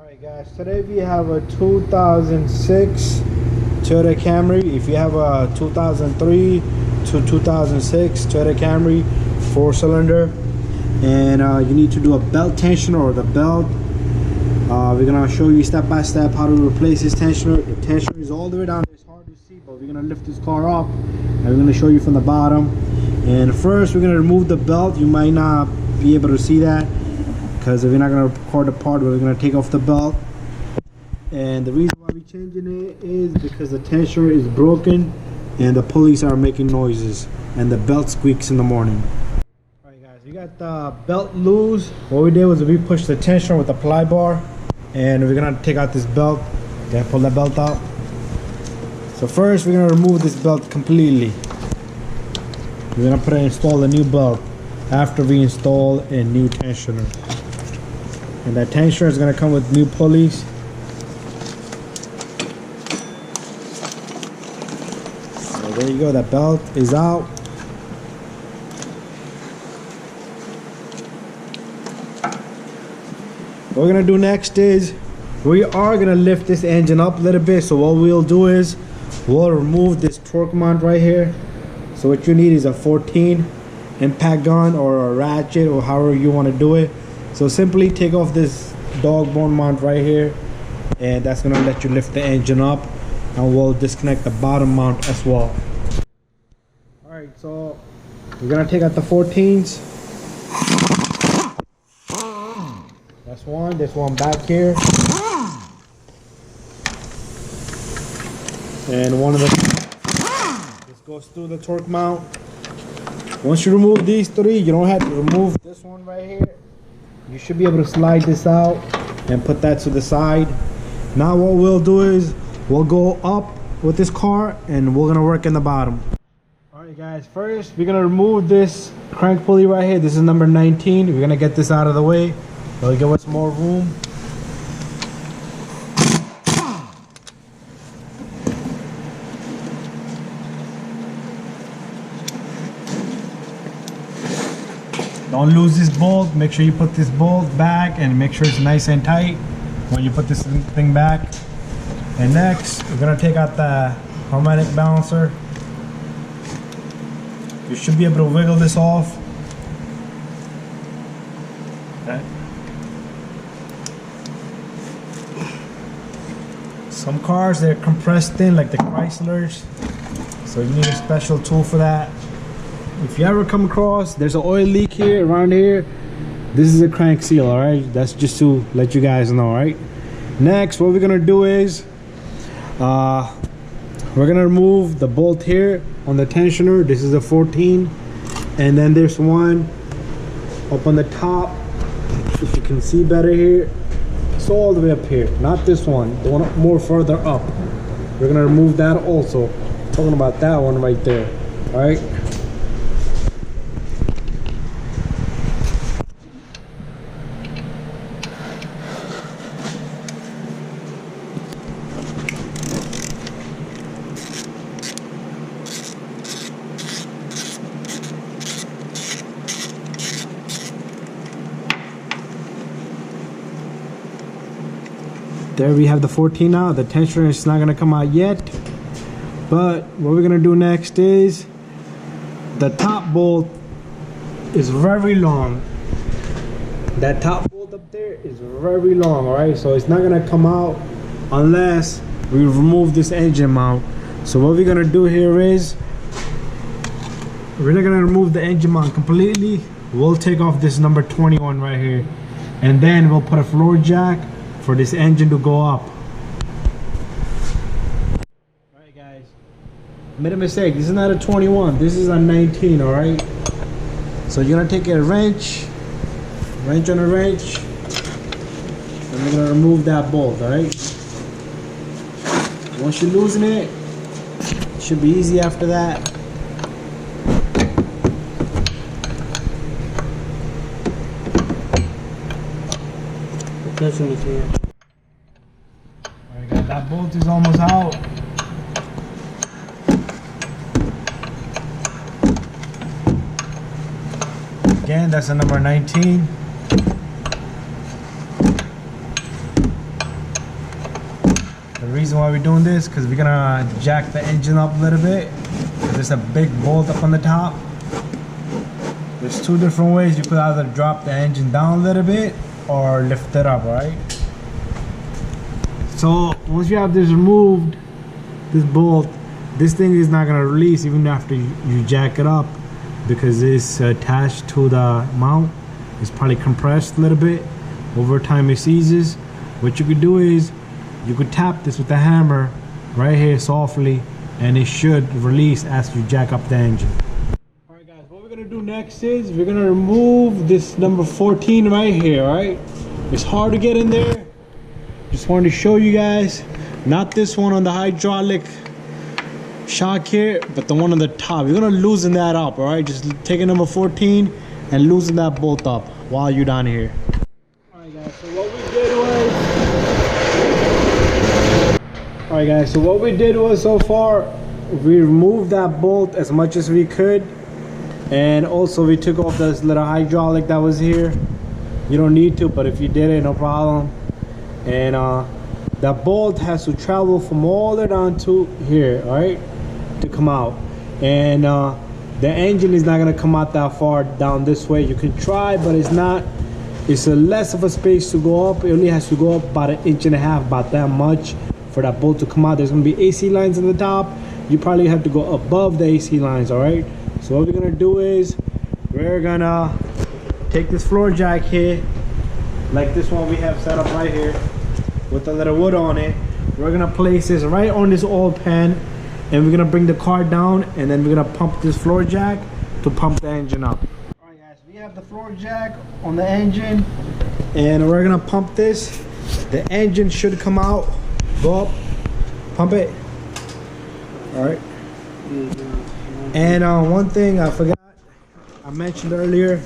Alright guys, today we have a 2006 Toyota Camry. If you have a 2003 to 2006 Toyota Camry 4-cylinder and you need to do a belt tensioner or the belt, we're going to show you step by step how to replace this tensioner. The tensioner is all the way down. It's hard to see, but we're going to lift this car up and we're going to show you from the bottom. And first we're going to remove the belt. You might not be able to see that because we're not going to record the part, but we're going to take off the belt. And the reason why we're changing it is because the tensioner is broken and the pulleys are making noises and the belt squeaks in the morning. Alright guys, we got the belt loose. What we did was we pushed the tensioner with the ply bar and we're going to take out this belt. Okay, pull that belt out. So first we're going to remove this belt completely. We're going to install a new belt after we install a new tensioner. And that tensioner is going to come with new pulleys. So there you go, that belt is out. What we're going to do next is we are going to lift this engine up a little bit. So what we'll do is we'll remove this torque mount right here. So what you need is a 14 impact gun or a ratchet or however you want to do it. So simply take off this dog bone mount right here and that's going to let you lift the engine up, and we'll disconnect the bottom mount as well. Alright, so we're going to take out the 14s. That's one. There's one back here. And one of this goes through the torque mount. Once you remove these three, you don't have to remove this one right here. You should be able to slide this out and put that to the side. Now what we'll do is we'll go up with this car and we're gonna work in the bottom. Alright guys, first we're gonna remove this crank pulley right here. This is number 19. We're gonna get this out of the way. It'll give us more room. Don't lose this bolt. Make sure you put this bolt back and make sure it's nice and tight when you put this thing back. And next, we're gonna take out the harmonic balancer. You should be able to wiggle this off. Okay. Some cars, they're compressed in, like the Chryslers, so you need a special tool for that. If you ever come across, there's an oil leak here, around here, this is a crank seal, alright? That's just to let you guys know, alright? Next, what we're gonna do is, we're gonna remove the bolt here on the tensioner. This is a 14. And then there's one up on the top, if you can see better here. It's all the way up here, not this one, the one up more further up. We're gonna remove that also. I'm talking about that one right there, alright? There we have the 14 now. The tensioner is not gonna come out yet, but what we're gonna do next is the top bolt is very long. That top bolt up there is very long, all right? So it's not gonna come out unless we remove this engine mount. So what we're gonna do here is we're not gonna remove the engine mount completely. We'll take off this number 21 right here, and then we'll put a floor jack for this engine to go up. Alright guys, made a mistake. This is not a 21, this is a 19, alright? So you're gonna take a wrench on a wrench, and we're gonna remove that bolt, alright? Once you loosen it, it should be easy after that. Alright guys, that bolt is almost out. Again, that's the number 19. The reason why we're doing this, because we're gonna jack the engine up a little bit. There's a big bolt up on the top. There's two different ways. You could either drop the engine down a little bit or lift it up, right? So once you have this removed, this bolt, this thing is not gonna release even after you jack it up, because it's attached to the mount. It's probably compressed a little bit. Over time it seizes. What you could do is you could tap this with a hammer right here softly, and it should release as you jack up the engine. Alright guys, what we're gonna do next is we're gonna remove this number 14 right here, right? It's hard to get in there. Just wanted to show you guys, not this one on the hydraulic shock here, but the one on the top. You're gonna loosen that up, alright? Just take a number 14 and loosen that bolt up while you're down here. Alright guys, so what we did was so far, we removed that bolt as much as we could, and also we took off this little hydraulic that was here. You don't need to, but if you did it, no problem. And that bolt has to travel from all the way down to here, alright, to come out. And the engine is not gonna come out that far down this way. You can try, but it's a less of a space to go up. It only has to go up about 1.5 inches, about that much, for that bolt to come out. There's gonna be AC lines on the top. You probably have to go above the AC lines, alright? So what we're gonna do is we're gonna take this floor jack here, like this one we have set up right here with a little wood on it. We're gonna place this right on this oil pan, and we're gonna bring the car down, and then we're gonna pump this floor jack to pump the engine up. Alright guys, we have the floor jack on the engine, and we're gonna pump this. The engine should come out, go up, pump it. Alright. And one thing I forgot, I mentioned earlier,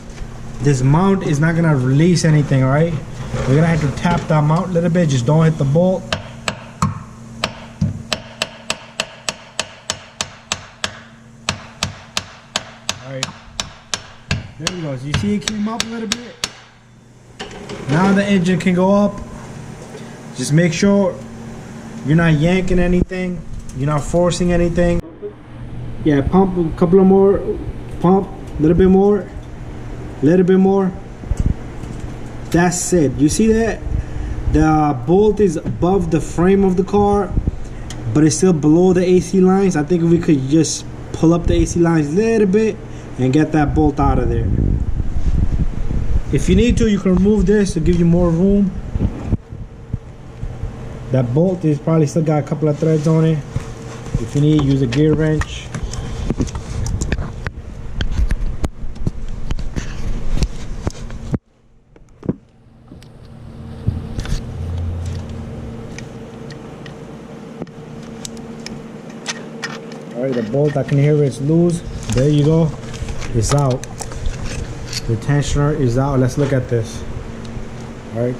this mount is not gonna release anything, alright? We're gonna have to tap that mount a little bit, just don't hit the bolt. Alright. There we go. So you see it came up a little bit? Now the engine can go up. Just make sure you're not yanking anything, you're not forcing anything. Yeah, pump a couple of more, pump a little bit more, that's it. You see that the bolt is above the frame of the car, but it's still below the AC lines. I think we could just pull up the AC lines a little bit and get that bolt out of there. If you need to, you can remove this to give you more room. That bolt is probably still got a couple of threads on it. If you need, use a gear wrench. Alright, the bolt, I can hear it's loose. There you go. It's out. The tensioner is out. Let's look at this. Alright.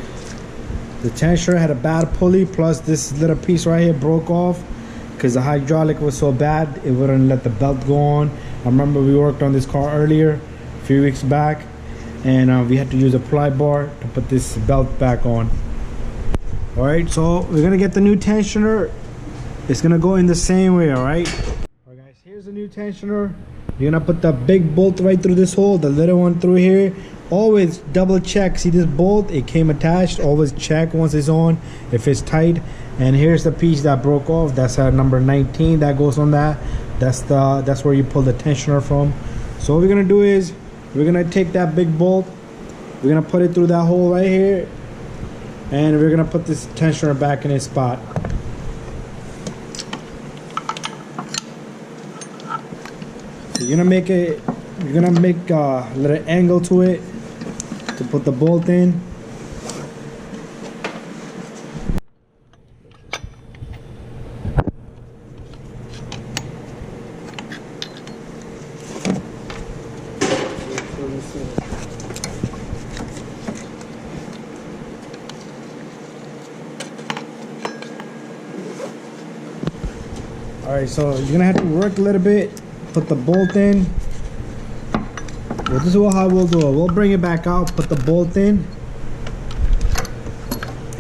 The tensioner had a bad pulley, plus this little piece right here broke off because the hydraulic was so bad it wouldn't let the belt go on. I remember we worked on this car earlier, a few weeks back, and we had to use a pry bar to put this belt back on. Alright, so we're gonna get the new tensioner. It's gonna go in the same way, alright? Alright guys, here's the new tensioner. You're gonna put the big bolt right through this hole, the little one through here. Always double check. See this bolt, it came attached. Always check once it's on if it's tight. And here's the piece that broke off. That's number 19 that goes on that. That's where you pull the tensioner from. So what we're gonna do is we're gonna take that big bolt, we're gonna put it through that hole right here, and we're gonna put this tensioner back in its spot. You're gonna make a little angle to it to put the bolt in. Alright, so you're gonna have to work a little bit, put the bolt in. Well, this is how we'll do it. We'll bring it back out, put the bolt in,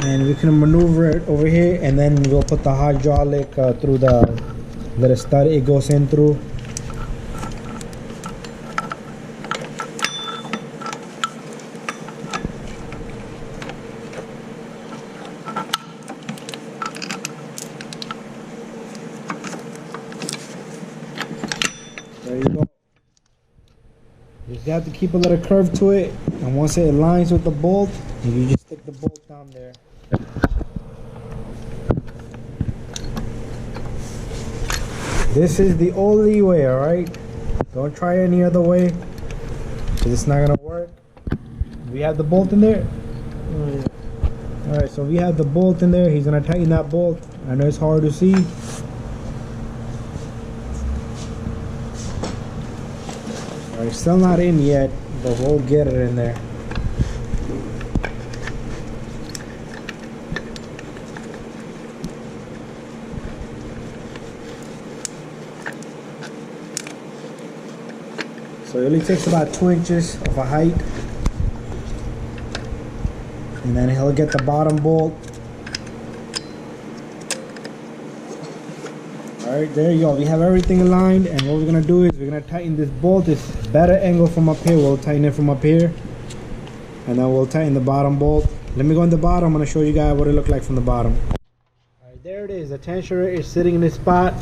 and we can maneuver it over here, and then we'll put the hydraulic through the little stud it goes in through. There you go. You just have to keep a little curve to it, and once it aligns with the bolt, you just stick the bolt down there. This is the only way, alright? Don't try any other way, because it's not gonna work. We have the bolt in there. Alright, so we have the bolt in there. He's gonna tighten that bolt. I know it's hard to see. Alright, still not in yet, but we'll get it in there. So it only takes about 2 inches of a height. And then he'll get the bottom bolt. Alright, there you go. We have everything aligned, and what we're gonna do is we're gonna tighten this bolt. It's better angle from up here. We'll tighten it from up here, and then we'll tighten the bottom bolt. Let me go in the bottom. I'm gonna show you guys what it looks like from the bottom. Alright, there it is. The tensioner is sitting in this spot.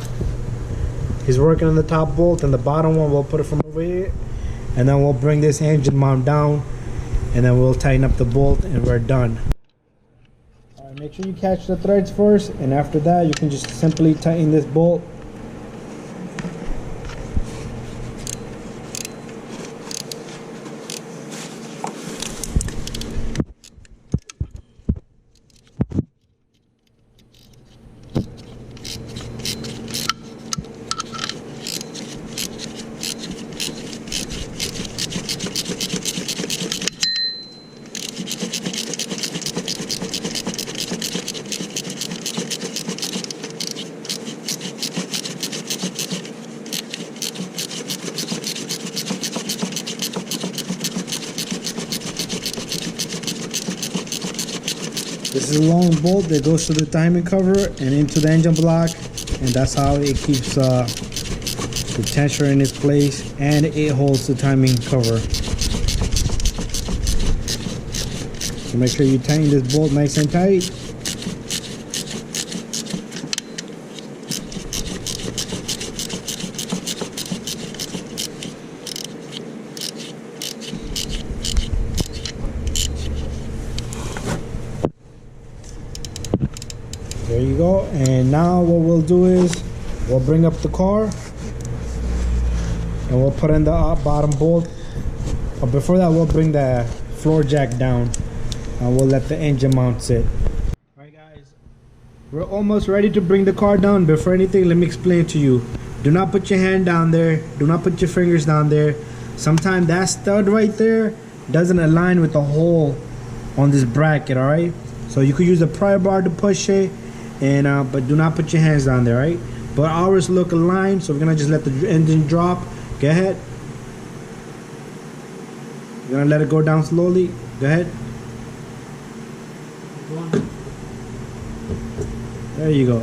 He's working on the top bolt, and the bottom one we'll put it from over here, and then we'll bring this engine mount down, and then we'll tighten up the bolt, and we're done. Alright, make sure you catch the threads first, and after that you can just simply tighten this bolt. This is a long bolt that goes through the timing cover and into the engine block, and that's how it keeps the tensioner in its place, and it holds the timing cover. So make sure you tighten this bolt nice and tight. There you go. And now what we'll do is we'll bring up the car and we'll put in the bottom bolt. But before that, we'll bring the floor jack down and we'll let the engine mount sit. Alright guys, we're almost ready to bring the car down. Before anything, let me explain to you. Do not put your hand down there. Do not put your fingers down there. Sometimes that stud right there doesn't align with the hole on this bracket, alright? So you could use a pry bar to push it, and but do not put your hands down there, right? But ours look aligned, so we're gonna just let the engine drop. Go ahead. You're gonna let it go down slowly. Go ahead. There you go.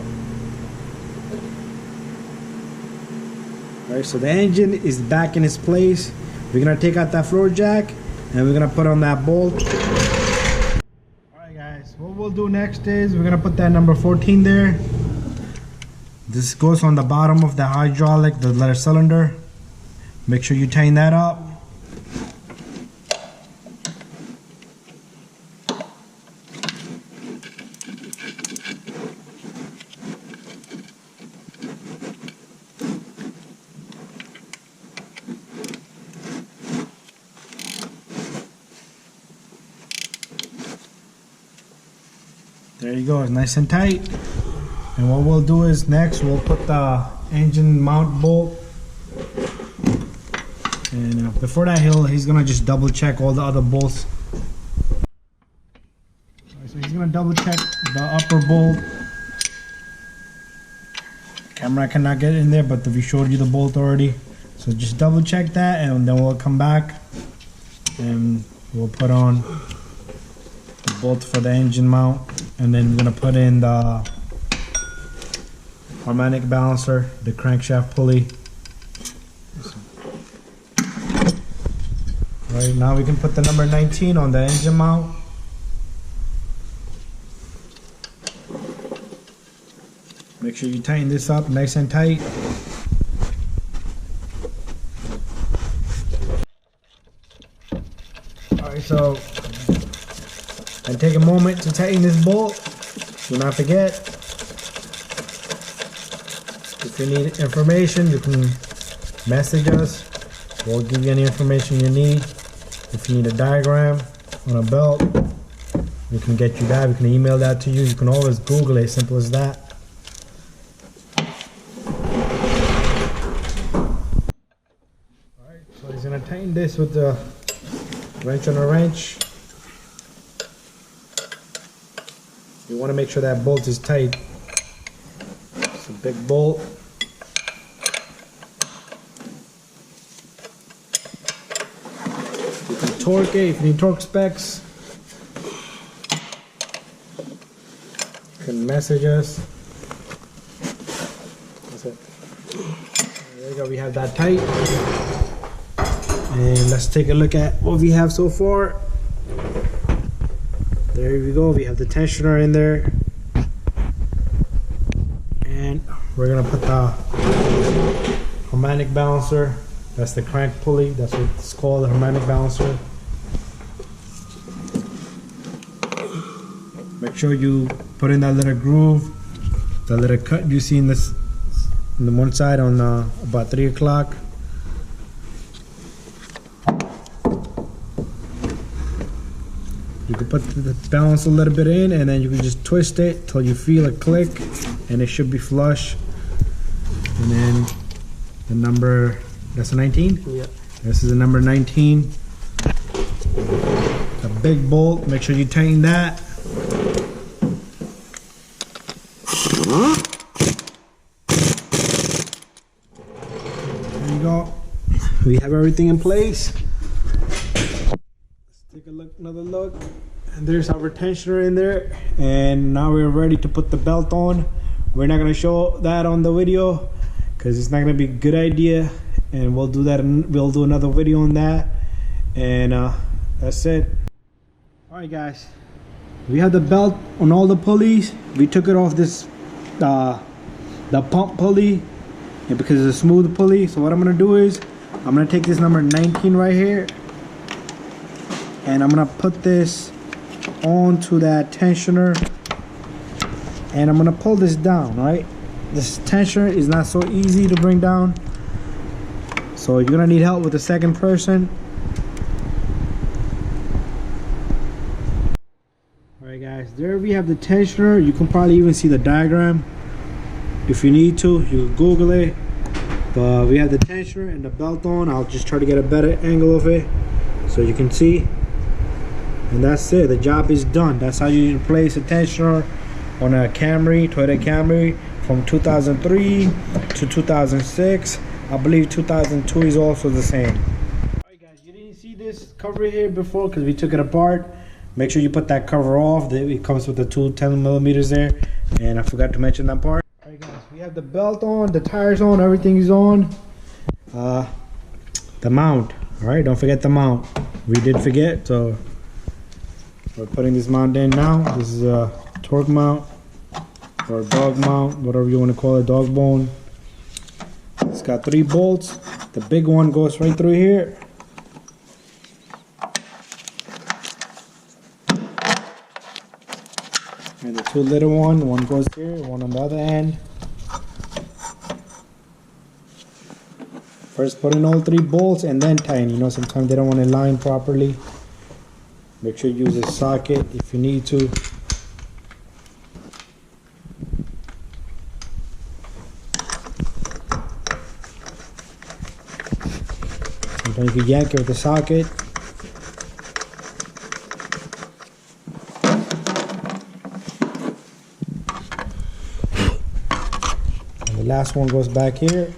Alright, so the engine is back in its place. We're gonna take out that floor jack and we're gonna put on that bolt. What we'll do next is we're gonna put that number 14 there. This goes on the bottom of the hydraulic, the letter cylinder. Make sure you tighten that up. There you go, it's nice and tight. And what we'll do is next we'll put the engine mount bolt. And before that, he's gonna just double check all the other bolts. So he's gonna double check the upper bolt. Camera cannot get in there, but we showed you the bolt already. So just double check that, and then we'll come back and we'll put on the bolt for the engine mount, and then we're gonna put in the harmonic balancer, the crankshaft pulley. Right, now we can put the number 19 on the engine mount. Make sure you tighten this up nice and tight. Alright, so and take a moment to tighten this bolt. Do not forget. If you need information, you can message us. We'll give you any information you need. If you need a diagram on a belt, we can get you that. We can email that to you. You can always Google it, simple as that. Alright, so he's gonna tighten this with the wrench on a wrench. You want to make sure that bolt is tight. It's a big bolt. You can torque it if you need torque specs. You can message us. That's it. There you go, we have that tight. And let's take a look at what we have so far. There we go, we have the tensioner in there. And we're gonna put the harmonic balancer. That's the crank pulley, that's what it's called, the harmonic balancer. Make sure you put in that little groove, that little cut you see in this, on the one side on about 3 o'clock. You can put the balance a little bit in, and then you can just twist it till you feel a click, and it should be flush. And then the number, that's a 19? Yeah. This is a number 19. A big bolt, make sure you tighten that. There you go. We have everything in place. Let's take a look, another look. And there's our tensioner in there. And now we're ready to put the belt on. We're not gonna show that on the video because it's not gonna be a good idea. And we'll do that. We'll do another video on that. And that's it. All right, guys. We have the belt on all the pulleys. We took it off this the pump pulley, and because it's a smooth pulley. So what I'm gonna do is I'm gonna take this number 19 right here, and I'm gonna put this onto that tensioner, and I'm gonna pull this down. Right, this tensioner is not so easy to bring down, so you're gonna need help with the second person. Alright guys, there we have the tensioner. You can probably even see the diagram. If you need to, you can Google it. But we have the tensioner and the belt on. I'll just try to get a better angle of it so you can see. And that's it, the job is done. That's how you replace a tensioner on a Camry, Toyota Camry from 2003 to 2006. I believe 2002 is also the same. Alright guys, you didn't see this cover here before because we took it apart. Make sure you put that cover off. It comes with the two 10 millimeters there, and I forgot to mention that part. Alright guys, we have the belt on, the tires on, everything is on. The mount, alright, don't forget the mount. We did forget, so we're putting this mount in now. This is a torque mount or a dog mount, whatever you want to call it, dog bone. It's got 3 bolts. The big one goes right through here. And the 2 little one goes here, one on the other end. First put in all 3 bolts and then tighten. You know, sometimes they don't want to line properly. Make sure you use a socket if you need to. Sometimes you can yank it with the socket. The last one goes back here.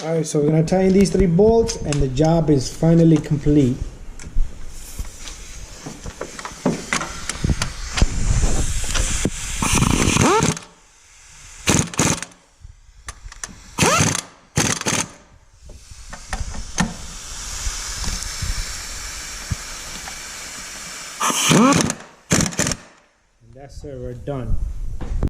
Alright, so we're gonna tighten these 3 bolts and the job is finally complete. And that's it, we're done.